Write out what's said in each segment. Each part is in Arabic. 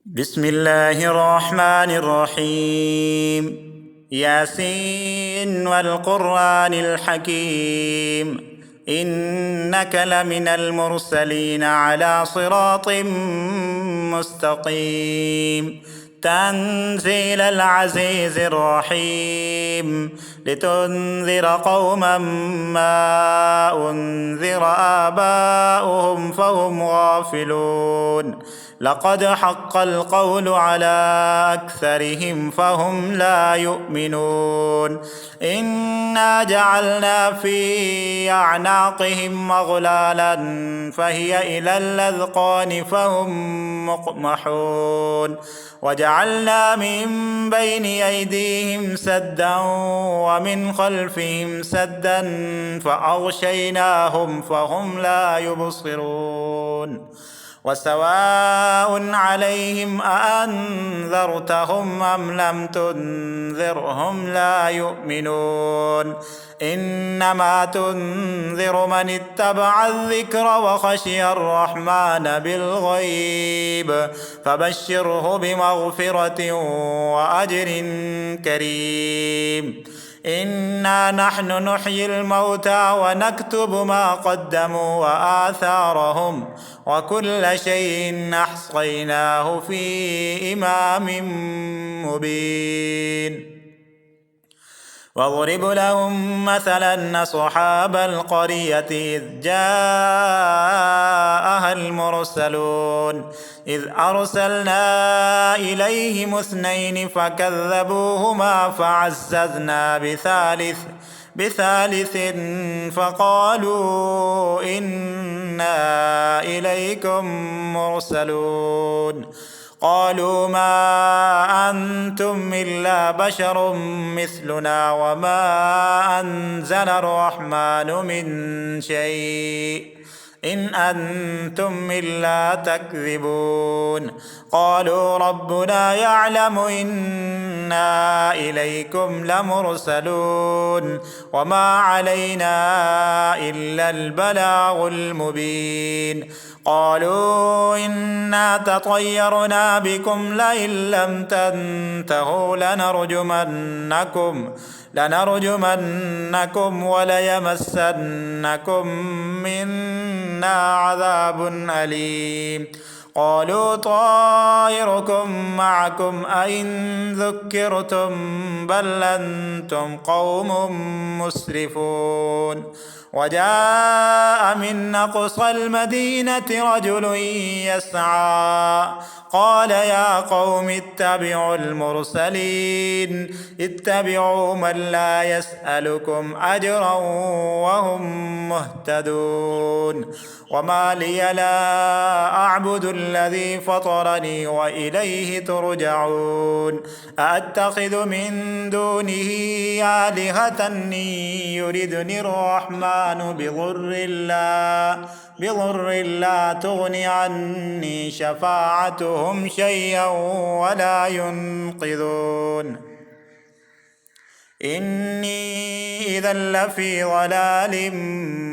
بسم الله الرحمن الرحيم. ياسين والقرآن الحكيم، إنك لمن المرسلين على صراط مستقيم. تنزيل العزيز الرحيم، لتنذر قوما ما أنذر آباؤهم فهم غافلون. لقد حق القول على أكثرهم فهم لا يؤمنون. إنا جعلنا في أعناقهم أغلالا فهي إلى الأذقان فهم مقمحون. وجعلنا من بين أيديهم سدا ومن خلفهم سدا فأغشيناهم فهم لا يبصرون. وسواء عليهم أأنذرتهم أم لم تنذرهم لا يؤمنون. إنما تنذر من اتبع الذكر وخشي الرحمن بالغيب، فبشره بمغفرة وأجر كريم. إنا نحن نحيي الموتى ونكتب ما قدموا وآثارهم، وكل شيء أحصيناه في إمام مبين. واضرب لهم مثلا أصحاب القرية إذ جاءها المرسلون، إذ أرسلنا إليهم اثنين فكذبوهما فعززنا بثالث فقالوا إنا إليكم مرسلون. قالوا ما أنتم إلا بشر مثلنا وما أنزل الرحمن من شيء إن أنتم إلا تكذبون. قالوا ربنا يعلم إنا إليكم لمرسلون وما علينا إلا البلاغ المبين. قالوا إنا تطيرنا بكم لئن لم تنتهوا لنرجمنكم وليمسنكم منا عذاب أليم. قالوا طائركم معكم أئن ذكرتم بل أنتم قوم مسرفون. وجاء من أقصى المدينة رجل يسعى قال يا قوم اتبعوا المرسلين، اتبعوا من لا يسألكم أجرا وهم مهتدون. وما لي لا أعبد الذي فطرني وإليه ترجعون. أأتخذ من دونه آلهة يردني الرحمن بضر لا تغن عني شفاعتهم شيئا ولا ينقذون. إني إذا لفي ضلال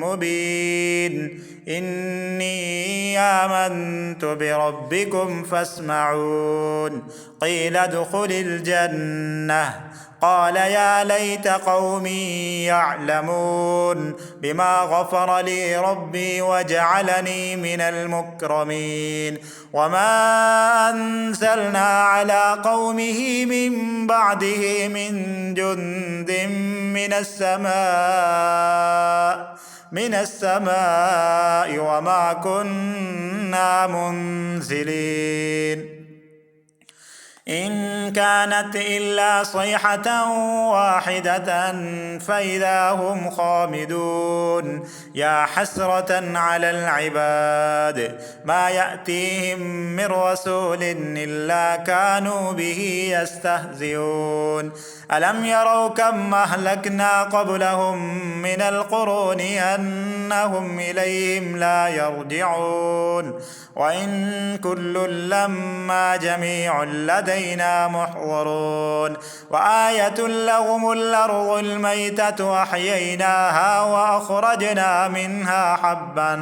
مبين. إني آمنت بربكم فاسمعون. قيل ادخل الجنة. قال يا ليت قومي يعلمون بما غفر لي ربي وجعلني من المكرمين. وما أنزلنا على قومه من بعده من جند من السماء وما كنا منزلين. إن كانت إلا صيحة واحدة فإذا هم خامدون. يا حسرة على العباد ما يأتيهم من رسول إلا كانوا به يستهزئون. ألم يروا كم أهلكنا قبلهم من القرون أنهم إليهم لا يرجعون. وإن كل لما جميع لدينا محضرون. وآية لهم الأرض الميتة أحييناها وأخرجنا منها حبا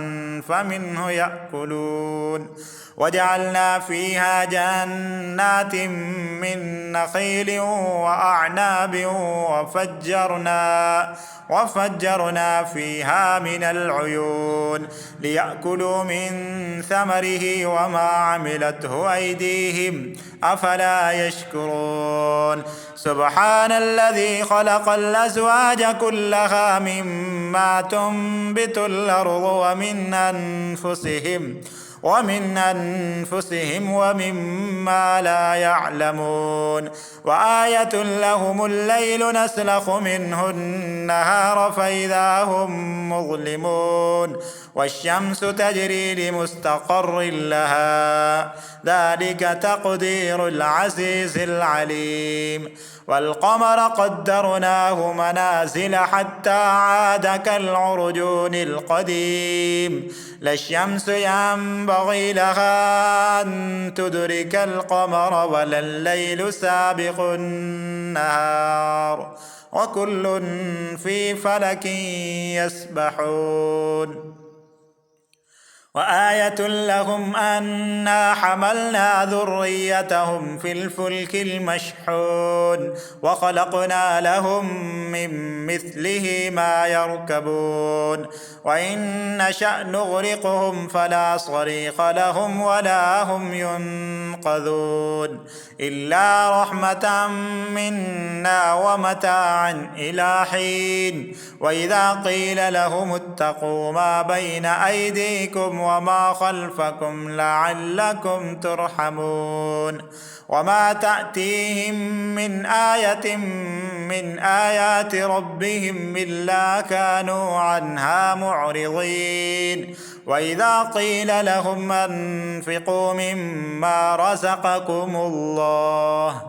فمنه يأكلون وجعلنا فيها جنات من نخيل وأعناب وفجرنا فيها من العيون ليأكلوا من ثمره وما عملته أيديهم أفلا يشكرون سبحان الذي خلق الأزواج كلها مما تنبت الأرض ومن أنفسهم ومما لا يعلمون وآية لهم الليل نسلخ منه النهار فإذا هم مظلمون والشمس تجري لمستقر لها ذلك تقدير العزيز العليم والقمر قدرناه منازل حتى عاد كالعرجون القديم لا الشمس ينبغي لها أن تدرك القمر ولا الليل سابق النهار وكل في فلك يسبحون وآية لهم أنا حملنا ذريتهم في الفلك المشحون وخلقنا لهم من مثله ما يركبون وإن نشأ نغرقهم فلا صريخ لهم ولا هم ينقذون إلا رحمة منا ومتاعا إلى حين وإذا قيل لهم اتقوا ما بين أيديكم وما خلفكم لعلكم ترحمون وما تأتيهم من آية من آيات ربهم إلا كانوا عنها معرضين وإذا قيل لهم أنفقوا مما رزقكم الله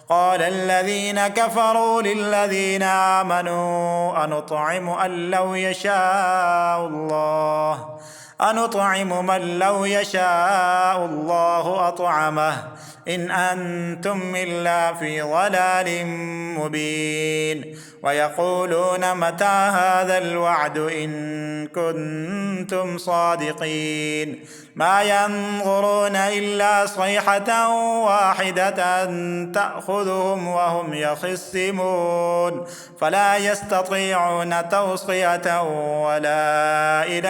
قال الذين كفروا للذين آمنوا أنطعم من لو يشاء الله أطعمه إن أنتم إلا في ضلال مبين ويقولون متى هذا الوعد إن كنتم صادقين ما ينظرون إلا صيحة واحدة تأخذهم وهم يخصمون فلا يستطيعون توصية ولا إلى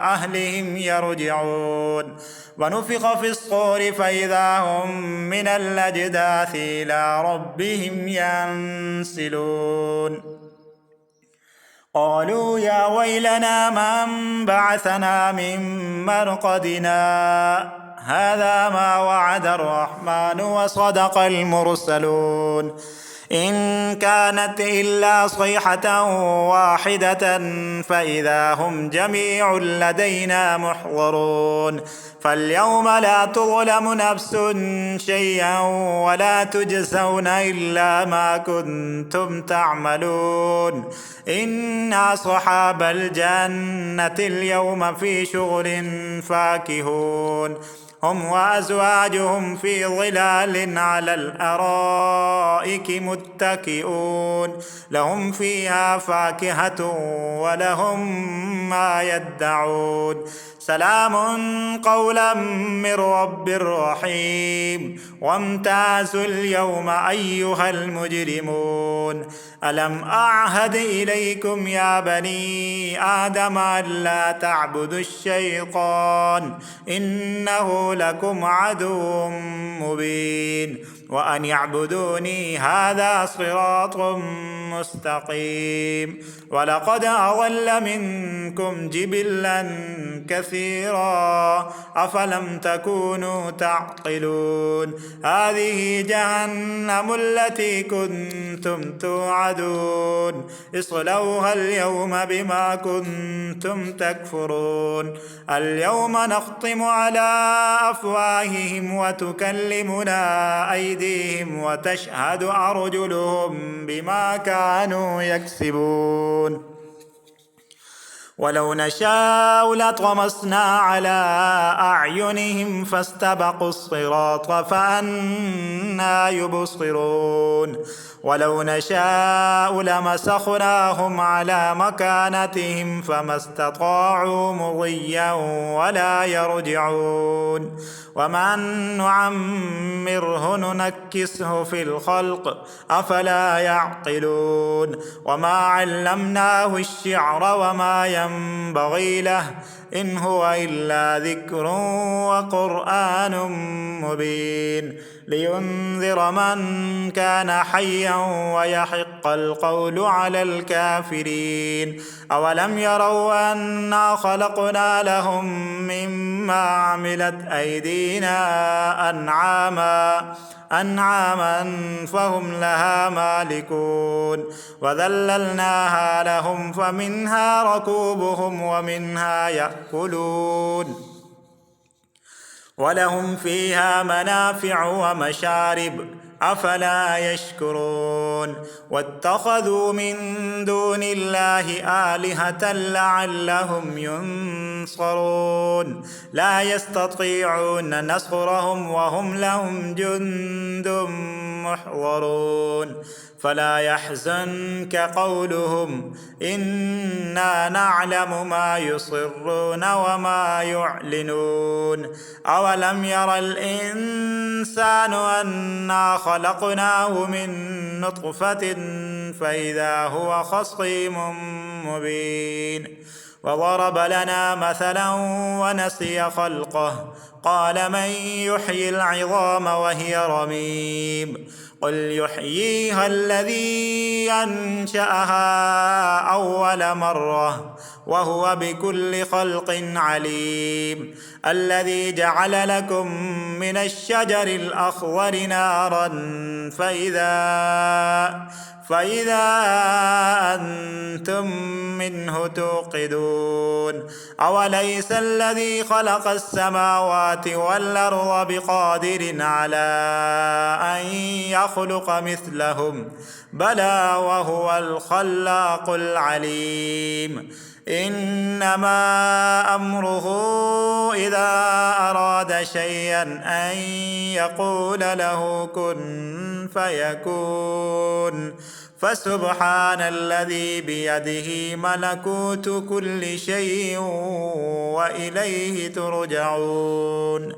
أهلهم يرجعون ونفخ في الصور فإذا هم من الأجداث إلى ربهم ينسلون قالوا يا ويلنا من بعثنا من مرقدنا هذا ما وعد الرحمن وصدق المرسلون إن كانت إلا صيحة واحدة فإذا هم جميع لدينا محضرون فاليوم لا تظلم نفس شيئا ولا تجزون إلا ما كنتم تعملون إنا أصحاب الجنة اليوم في شغل فاكهون هم وأزواجهم في ظلال على الأرائك متكئون لهم فيها فاكهة ولهم ما يدعون سلام قولا من رب رحيم وامتازوا اليوم أيها المجرمون ألم أعهد إليكم يا بني آدم ألا تعبدوا الشيطان إنه لكم عدو مبين وأن يعبدوني هذا صراط مستقيم ولقد أضل منكم جبلا كثيرا أفلم تكونوا تعقلون هذه جهنم التي كنتم توعدون اصلوها اليوم بما كنتم تكفرون اليوم نختم على أفواههم وتكلمنا أيديهم وتشهد أرجلهم بما كانوا يكسبون ولو نشاء لطمسنا على أعينهم فاستبقوا الصراط فأنى يبصرون ولو نشاء لمسخناهم على مكانتهم فما استطاعوا مضيا ولا يرجعون ومن نعمره ننكسه في الخلق أفلا يعقلون وما علمناه الشعر وما ينبغي له إن هو إلا ذكر وقرآن مبين لينذر من كان حيا ويحق القول على الكافرين أولم يروا أنا خلقنا لهم مما عملت أيدينا أنعاما فهم لها مالكون وذللناها لهم فمنها ركوبهم ومنها يأكلون ولهم فيها منافع ومشارب أفلا يشكرون واتخذوا من دون الله آلهة لعلهم ينصرون لا يستطيعون نصرهم وهم لهم جند محضرون فلا يحزنك قولهم إنا نعلم ما يصرون وما يعلنون أولم ير الإنسان أنا خلقناه من نطفة فإذا هو خصيم مبين وضرب لنا مثلا ونسي خلقه قال من يحيي العظام وهي رميم قل يحييها الذي أنشأها أول مرة وهو بكل خلق عليم الذي جعل لكم من الشجر الأخضر نارا فإذا أنتم منه توقدون أوليس الذي خلق السماوات والأرض بقادر على أن يخلق مثلهم بلى وهو الخلاق العليم إنما أمره إذا أراد شيئا أن يقول له كن فيكون فسبحان الذي بيده ملكوت كل شيء وإليه ترجعون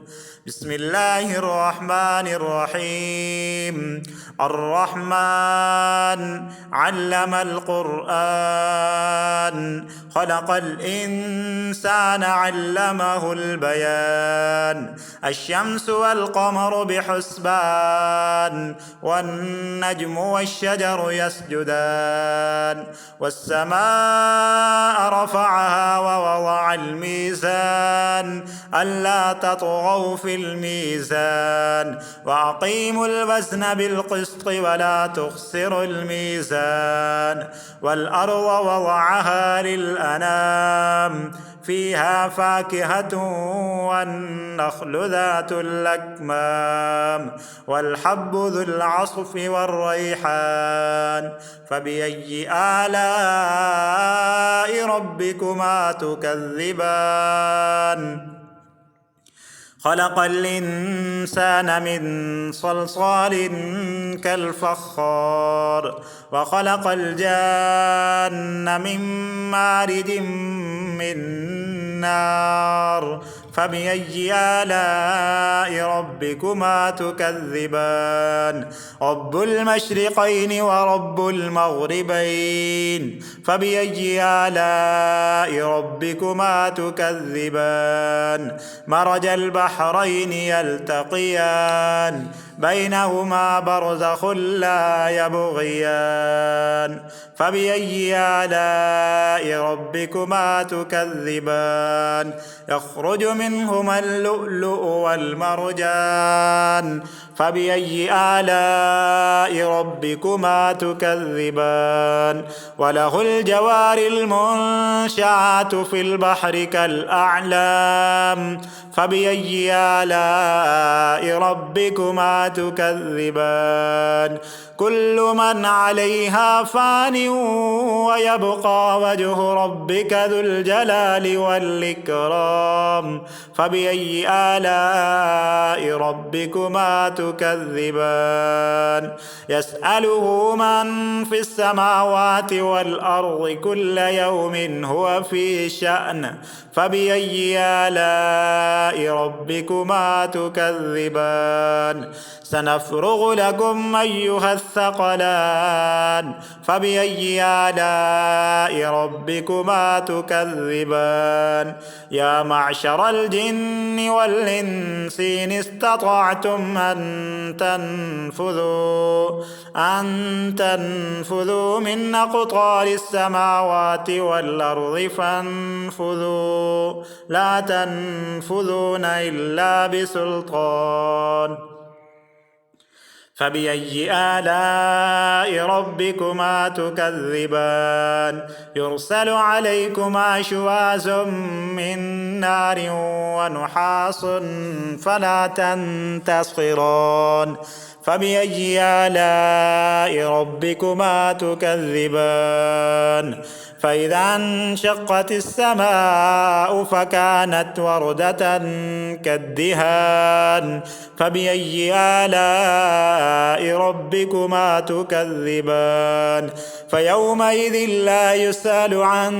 بسم الله الرحمن الرحيم الرحمن علم القرآن خلق الإنسان علمه البيان الشمس والقمر بحسبان والنجم والشجر يسجدان والسماء رفعها ووضع الميزان ألا تطغوا في الميزان وأقيموا الوزن بالقسط ولا تخسروا الميزان والأرض وضعها للأنام فيها فاكهة والنخل ذات الأكمام والحب ذو العصف والريحان فبأي آلاء ربكما تكذبان خلق الإنسان من صلصال كالفخار وخلق الجان من مارد من نار فبأي آلاء ربكما تكذبان رب المشرقين ورب المغربين فبأي آلاء ربكما تكذبان مرج البحرين يلتقيان بينهما برزخ لا يبغيان فبأي آلاء ربكما تكذبان يخرج منهما اللؤلؤ والمرجان فبأي آلاء ربكما تكذبان وله الجوار المنشآت في البحر كالأعلام فبأي آلاء ربكما تكذبان كل من عليها فان ويبقى وجه ربك ذو الجلال والإكرام فبأي آلاء ربكما تكذبان يسأله من في السماوات والأرض كل يوم هو في شأن فبأي آلاء ربكما تكذبان سنفرغ لكم أيها الثقلان فبأي آلاء ربكما تكذبان يا معشر الجن والإنس إن استطعتم أن تنفذوا من أقطار السماوات والأرض فانفذوا لا تنفذون إلا بسلطان فبأي آلاء ربكما تكذبان يرسل عليكما شواظ من نار ونحاس فلا تنتصران فبأي آلاء ربكما تكذبان فإذا انشقت السماء فكانت وردة كالدهان فبأي آلاء ربكما تكذبان فيومئذ لا يسأل عن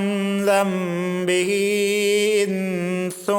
ذنبه إنس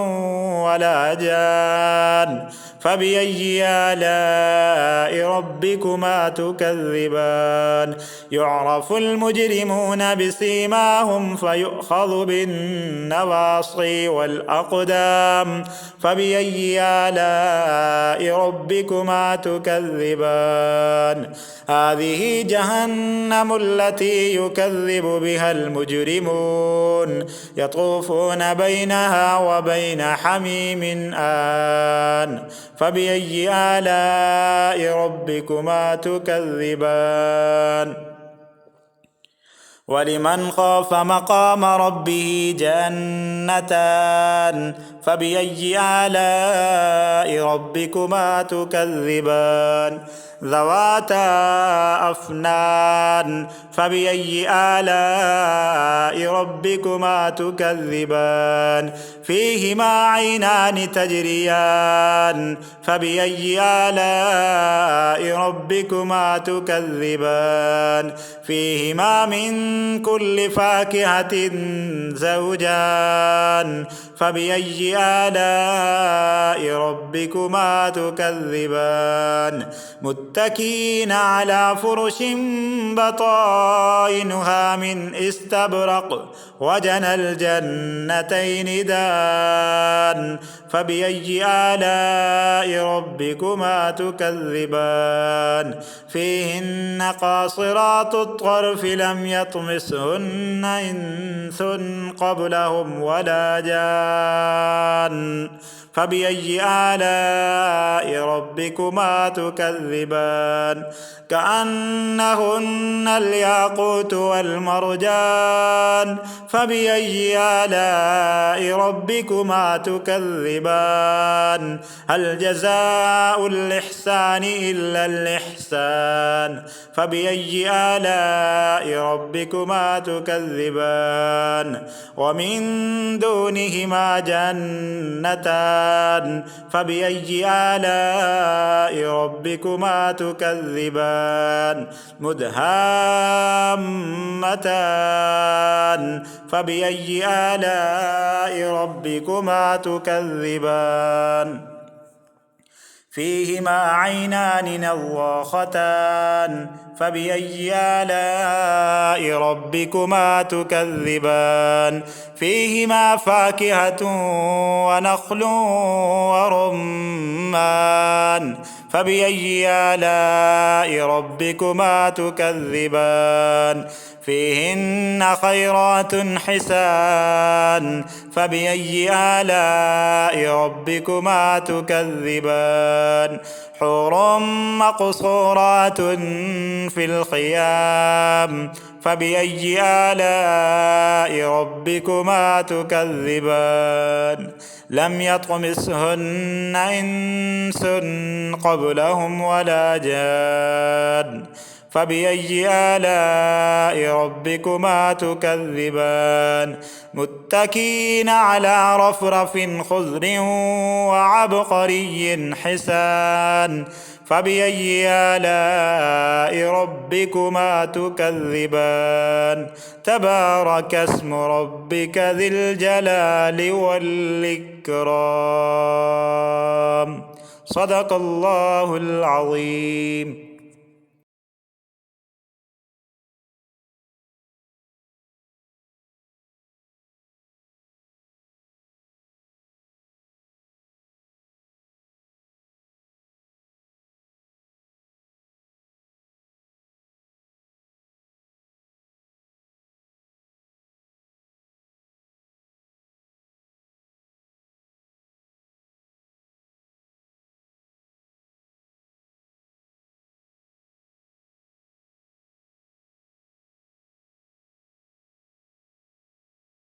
ولا جان فبأي آلاء ربكما تكذبان يعرف المجرمون بسيماهم فيؤخذ بالنواصي والأقدام فبأي آلاء ربكما تكذبان هذه جهنم التي يكذب بها المجرمون يطوفون بينها وبين حميم آن فبأي آلاء ربكما تكذبان ولمن خاف مقام ربه جنتان فبأي آلاء ربكما تكذبان ذواتا أفنان فبأي آلاء ربكما تكذبان فيهما عينان تجريان فبأي آلاء ربكما تكذبان فيهما من كل فاكهة زوجان فبأي آلاء ربكما تكذبان متكئين على فرش بطائنها من استبرق وجنى الجنتين دان فبأي آلاء ربكما تكذبان فيهن قاصرات الطرف لم يطمسهن إنس قبلهم ولا جان فبأي آلاء ربكما تكذبان كأنهن الياقوت والمرجان فبأي آلاء ربكما تكذبان هل جزاء الإحسان إلا الإحسان فبأي آلاء ربكما تكذبان ومن دونهما جنتان فبأي آلاء ربكما تكذبان مدهامتان فبأي آلاء ربكما تكذبان فيهما عينان نضاختان فبأي آلاء ربكما تكذبان فيهما فاكهة ونخل ورمان فبأي آلاء ربكما تكذبان فيهن خيرات حسان فبأي آلاء ربكما تكذبان حور مقصورات في الخيام فبأي آلاء ربكما تكذبان لم يطمثهن إنس قبلهم ولا جان فبأي آلاء ربكما تكذبان متكئين على رفرف خضر وعبقري حسان فبأي آلاء ربكما تكذبان تبارك اسم ربك ذي الجلال والإكرام صدق الله العظيم.